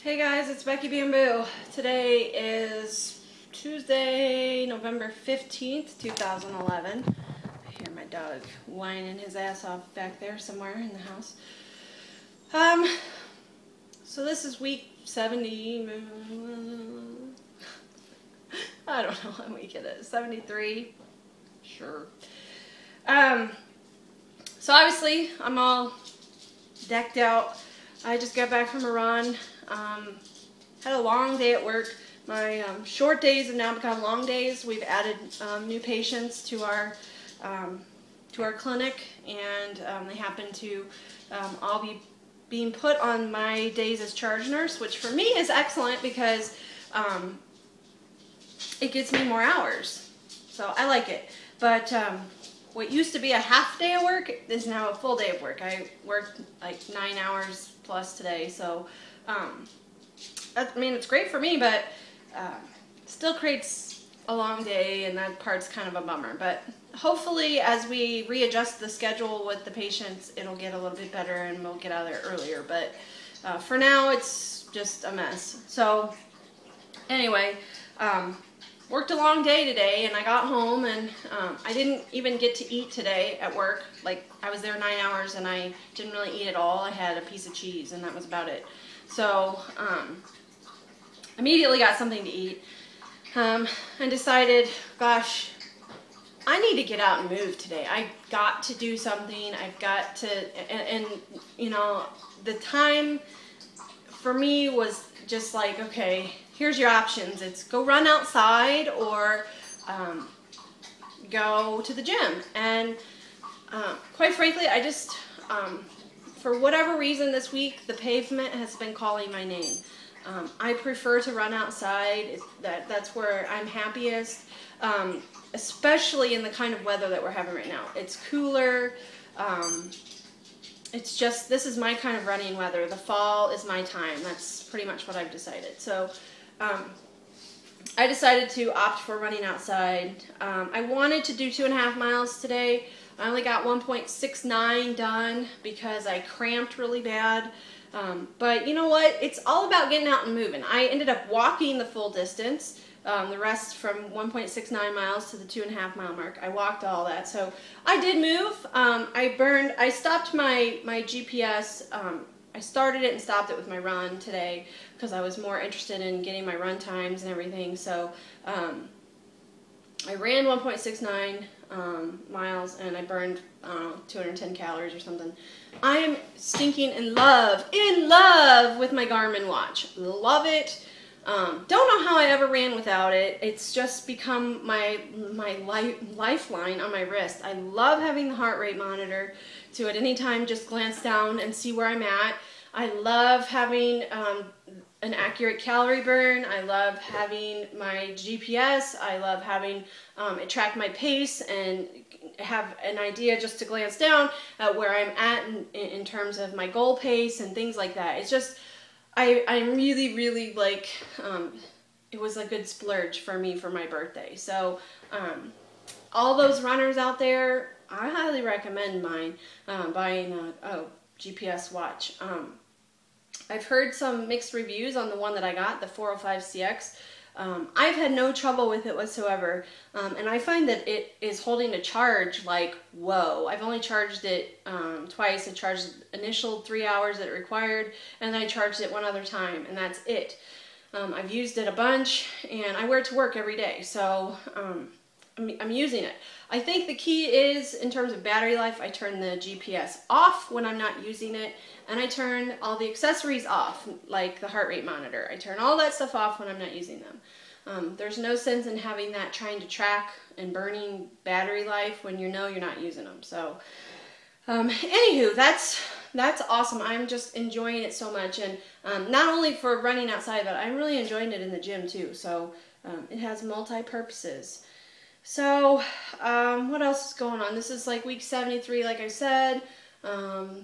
Hey guys, it's Becky Bamboo. Today is Tuesday, November 15th, 2011. I hear my dog whining his ass off back there somewhere in the house. So this is week 70. I don't know what week it is. 73? Sure. So obviously I'm all decked out. I just got back from a run. Had a long day at work. My short days have now become long days. We've added new patients to our clinic, and they happen to all be being put on my days as charge nurse, which for me is excellent because it gets me more hours. So I like it. But what used to be a half day of work is now a full day of work. I worked like 9 hours plus today, so I mean, it's great for me, but still creates a long day, and that part's kind of a bummer. But hopefully, as we readjust the schedule with the patients, it'll get a little bit better and we'll get out of there earlier. But for now, it's just a mess. So anyway, worked a long day today, and I got home, and I didn't even get to eat today at work. Like, I was there 9 hours, and I didn't really eat at all. I had a piece of cheese, and that was about it. So immediately got something to eat, and decided, gosh, I need to get out and move today. I got to do something. I've got to, and you know, the time for me was just like, okay, here's your options. It's go run outside or go to the gym. And quite frankly, I just, for whatever reason this week, the pavement has been calling my name. I prefer to run outside. That's where I'm happiest, especially in the kind of weather that we're having right now. It's cooler. It's just, this is my kind of running weather. The fall is my time. That's pretty much what I've decided. So I decided to opt for running outside. I wanted to do 2.5 miles today. I only got 1.69 done because I cramped really bad. But you know what? It's all about getting out and moving. I ended up walking the full distance, the rest from 1.69 miles to the 2.5 mile mark. I walked all that. So I did move. I stopped my GPS. I started it and stopped it with my run today because I was more interested in getting my run times and everything. So I ran 1.69 miles, and I burned 210 calories or something. I am stinking in love with my Garmin watch. Love it. Don't know how I ever ran without it. It's just become my lifeline on my wrist. I love having the heart rate monitor to at any time just glance down and see where I'm at. I love having an accurate calorie burn. I love having my GPS. I love having it track my pace and have an idea just to glance down at where I'm at in terms of my goal pace and things like that. It's just, I'm really like, it was a good splurge for me for my birthday. So all those runners out there, I highly recommend buying a GPS watch. I've heard some mixed reviews on the one that I got, the 405CX. I've had no trouble with it whatsoever, and I find that it is holding a charge like, whoa. I've only charged it twice. I charged the initial 3 hours that it required, and then I charged it one other time, and that's it. I've used it a bunch, and I wear it to work every day, so I'm using it. I think the key is, in terms of battery life, I turn the GPS off when I'm not using it, and I turn all the accessories off, like the heart rate monitor. I turn all that stuff off when I'm not using them. There's no sense in having that trying to track and burning battery life when you know you're not using them. So, anywho, that's awesome. I'm just enjoying it so much, and not only for running outside, but I'm really enjoying it in the gym too. So, it has multi-purposes. So, what else is going on? This is like week 73, like I said.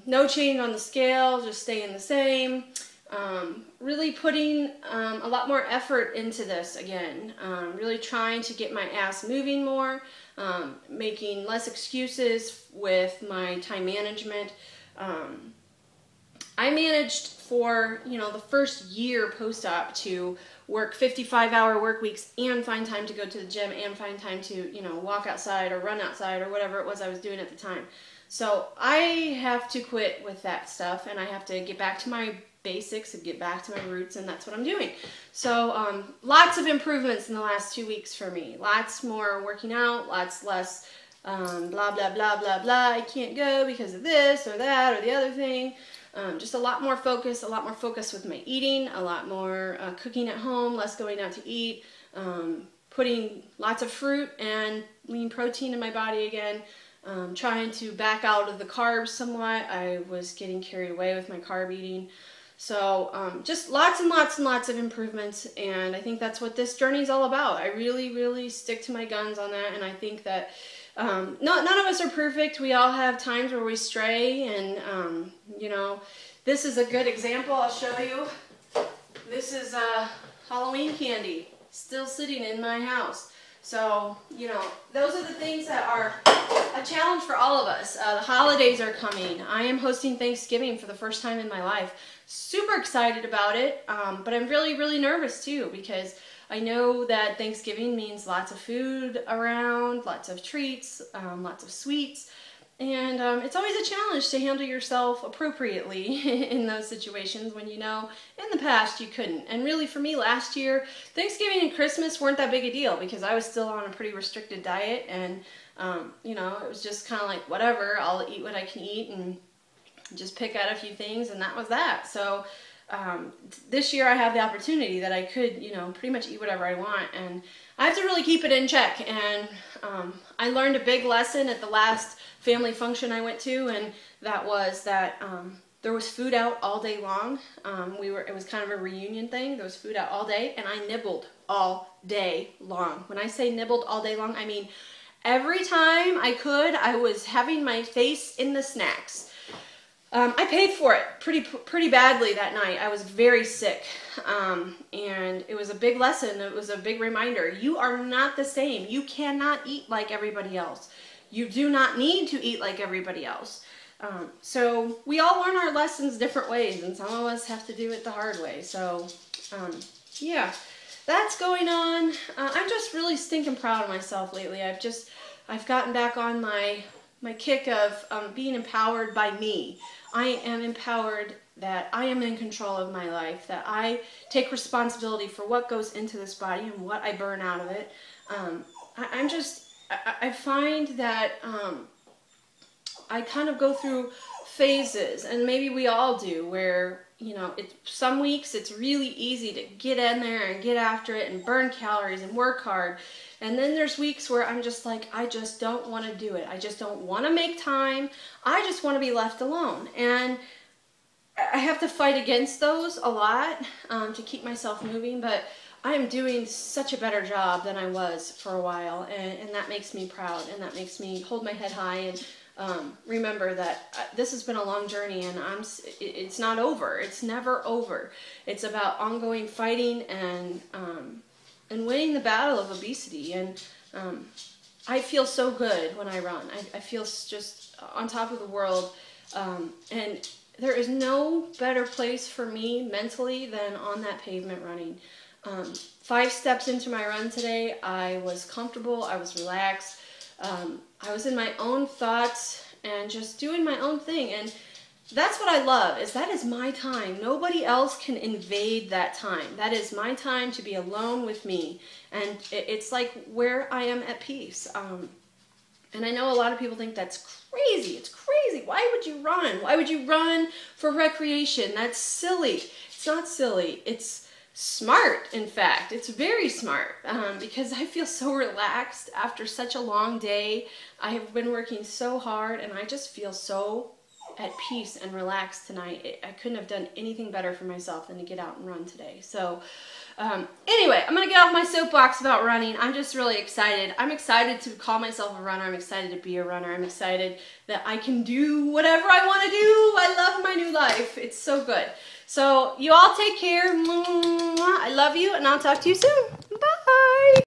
No change on the scale, just staying the same. Really putting a lot more effort into this again. Really trying to get my ass moving more. Making less excuses with my time management. I managed for, the first year post-op to work 55-hour work weeks and find time to go to the gym and find time to, walk outside or run outside or whatever it was I was doing at the time. So I have to quit with that stuff, and I have to get back to my basics and get back to my roots, and that's what I'm doing. So lots of improvements in the last 2 weeks for me. Lots more working out, lots less blah, blah, blah, blah, blah. I can't go because of this or that or the other thing. Just a lot more focus with my eating, a lot more cooking at home, less going out to eat, putting lots of fruit and lean protein in my body again, trying to back out of the carbs somewhat. I was getting carried away with my carb eating. So just lots and lots and lots of improvements, and I think that's what this journey is all about. I really, really stick to my guns on that, and I think that none of us are perfect. We all have times where we stray, and this is a good example. I'll show you. This is Halloween candy still sitting in my house. So, those are the things that are a challenge for all of us. The holidays are coming. I am hosting Thanksgiving for the first time in my life. Super excited about it, but I'm really, really nervous too, because I know that Thanksgiving means lots of food around, lots of treats, lots of sweets, and it's always a challenge to handle yourself appropriately in those situations when in the past you couldn't. And really for me last year, Thanksgiving and Christmas weren't that big a deal because I was still on a pretty restricted diet, and it was just kind of like, whatever, I'll eat what I can eat and just pick out a few things, and that was that. So this year I have the opportunity that I could, pretty much eat whatever I want, and I have to really keep it in check. And I learned a big lesson at the last family function I went to, and that was that there was food out all day long. It was kind of a reunion thing. There was food out all day, and I nibbled all day long. When I say nibbled all day long, I mean every time I could, I was having my face in the snacks. I paid for it pretty badly that night. I was very sick, and it was a big lesson. It was a big reminder. You are not the same. You cannot eat like everybody else. You do not need to eat like everybody else. So we all learn our lessons different ways, and some of us have to do it the hard way. So yeah, that's going on. I'm just really stinking proud of myself lately. I've gotten back on my kick of being empowered by me. I am empowered that I am in control of my life, that I take responsibility for what goes into this body and what I burn out of it. I find that I kind of go through phases, and maybe we all do, where some weeks it's really easy to get in there and get after it and burn calories and work hard. And then there's weeks where I'm just like, I just don't want to do it. I just don't want to make time. I just want to be left alone. And I have to fight against those a lot to keep myself moving, but I am doing such a better job than I was for a while, and that makes me proud, and that makes me hold my head high and remember that this has been a long journey, and it's not over. It's never over. It's about ongoing fighting and winning the battle of obesity. And I feel so good when I run. I feel just on top of the world, and there is no better place for me mentally than on that pavement running. 5 steps into my run today, I was comfortable, I was relaxed, I was in my own thoughts and just doing my own thing. And that's what I love, is that is my time. Nobody else can invade that time. That is my time to be alone with me. And it's like where I am at peace. And I know a lot of people think that's crazy. It's crazy. Why would you run? Why would you run for recreation? That's silly. It's not silly. It's smart, in fact. It's very smart because I feel so relaxed after such a long day. I have been working so hard, and I just feel so at peace and relaxed tonight. I couldn't have done anything better for myself than to get out and run today. So anyway, I'm going to get off my soapbox about running. I'm just really excited. I'm excited to call myself a runner. I'm excited to be a runner. I'm excited that I can do whatever I want to do. I love my new life. It's so good. So you all take care. I love you, and I'll talk to you soon. Bye.